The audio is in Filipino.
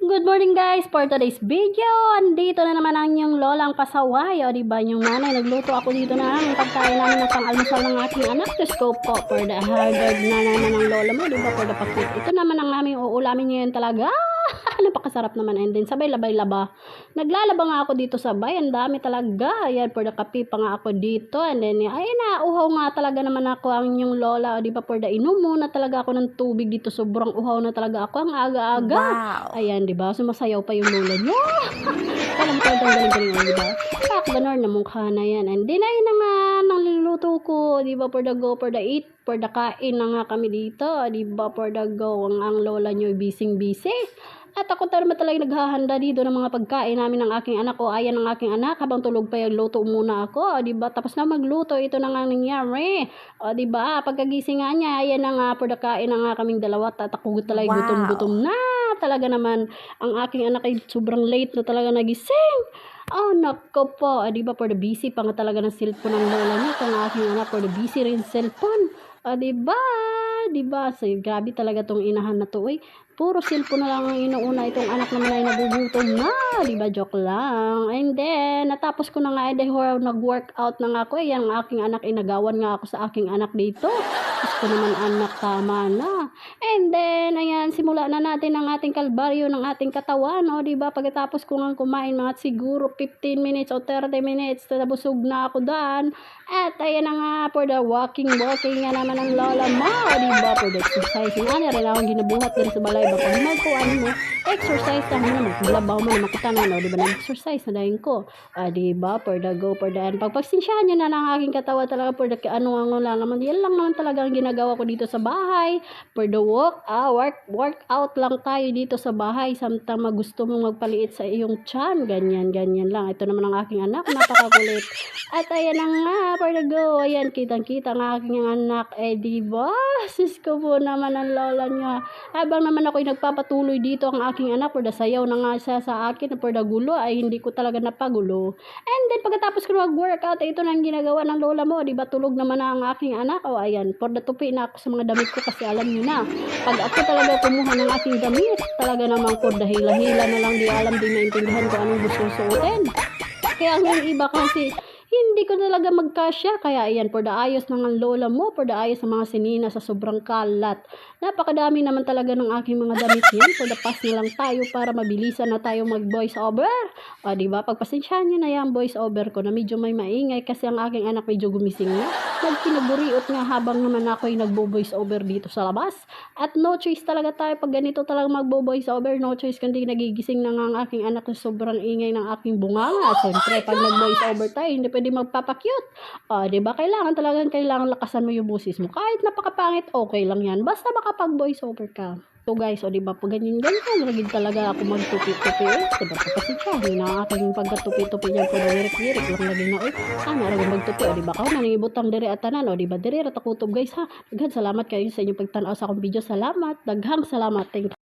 Good morning guys! For today's video, andito na naman ang yung lolang pasaway. O diba yung nanay, nagluto ako dito na ang pagkain namin ng pang-almusal ng aking anak. Just go po for the hard-earned na naman ng lola mo. Diba for the pakit. Ito naman ang aming uulamin ngayon talaga. Napakasarap naman. And then sabay labay-laba. Naglalaba nga ako dito sabay. Ang dami talaga. Ayan, for the kape pa nga ako dito. And then, ayun na, uhaw nga talaga naman ako ang yung lola. O diba for the inom muna talaga ako ng tubig dito. Sobrang uhaw na talaga ako. Ang aga-aga. Wow. Ayan, diba? Sumasayaw pa yung lola niya. Alam ko, galing-galing, diba? Ganor na mukha na yan. And then, ayun na nga, naluluto ko. Diba, for the go, for the eat, for the kain na nga kami dito. Diba, for the go, ang lola nyo busy-busy. At ako talaga naghahanda dito ng mga pagkain namin ng aking anak. O ayan ang aking anak, habang tulog pa yung luto muna ako. Diba, tapos na magluto, ito na nga nangyari. O diba, pagkagising nga niya, ayan na nga, for the kain na nga kaming dalawa. At ako talaga gutom-gutom na. Talaga naman, ang aking anak ay sobrang late na talaga nagising. Oh, nako po. Diba, for the busy pa nga talaga ng cellphone ng lola niya. Ang aking anak, for the busy rin cellphone. Diba? Diba? So, grabe talaga tong inahan na to. Puro cellphone na lang ang inuuna. Itong anak naman ay nagugutom na. Diba? Joke lang. And then, natapos ko na nga. Dahil nag-workout na nga ako. Ang aking anak, inagawan nga ako sa aking anak dito. Tapos ko naman anak, tama na. And then, ayan, simula na natin ang ating kalbaryo ng ating katawan. O, diba? Pagkatapos ko nga kumain, mga siguro 15 minutes o 30 minutes, nabusog na ako daan. At ayan na nga, for the walking nga naman ng lola mo. Diba? For the exercise. Nga rin akong ginabuhat din sa balay. Pag magkuhan mo, exercise na mo, maglabaw mo na makita na, diba? Nag-exercise na dahil ko. Diba? For the go, for the end. Pagpagsinsyahan nyo na ng aking katawa talaga, for the ano lang naman. Yan lang naman talaga ang ginagawa ko dito sa bahay. For the workout lang tayo dito sa bahay. Samtang gusto mong magpaliit sa iyong tiyan. Ganyan lang. Ito naman ang aking anak. Napakakulit. At ayan na nga, for the go. Ayan, kitang-kita ang aking anak. Diba? Sis ko po naman ang lola niya. Habang naman ako'y nagpapatuloy dito ang aking anak. For the sayaw na nga siya sa akin. For the gulo ay hindi ko talaga napagulo. And then, pagkatapos ko mag-workout, ito na ang ginagawa ng lola mo. Diba? Tulog naman na ang aking anak. O, ayan. For the tupi na ako sa mga damit ko kasi alam nyo na. Pag ako talaga kumuha ng aking damit, talaga naman for the hila-hila na lang. Di alam, di maintindihan ko anong gusto suotin. Kaya ang iba kasi, hindi ko talaga magkasya. Kaya ayan, for the ayos ng lola mo, for the ayos ng mga sinina sa sobrang kalat. Napakadami naman talaga ng aking mga damit yan. For the pass na lang tayo para mabilisan na tayo mag-voice over. Diba? Pagpasensyahan nyo na yung voice over ko na medyo may maingay kasi ang aking anak medyo gumising na. Nagkinaguriot nga habang naman ako ay nagbo-voice over dito sa labas. At no choice talaga tayo pag ganito talaga magbo-voice over. No choice kundi nagigising na nga ang aking anak na sobrang ingay ng aking bunganga. Siyempre, pag nag-voice over tayo, hindi pwede magpapakyut. Diba? Kailangan lakasan mo yung busis mo. Kahit napakapangit, okay lang yan. Basta makapag-voice over ka. So guys, diba? Pag ganyan, naging talaga ako magtupi-tupi. Diba? Kapasensyahin na aking pagkatupi-tupi niyan po na wirik-wirik lang lagi na. Naragin magtupi. Diba? Kao naningibutang diri at tanan. Diba? Diri at akutob guys ha. Daghang salamat kayo sa inyong pagtanaw sa akong video. Salamat. Daghang salamat. Thank you.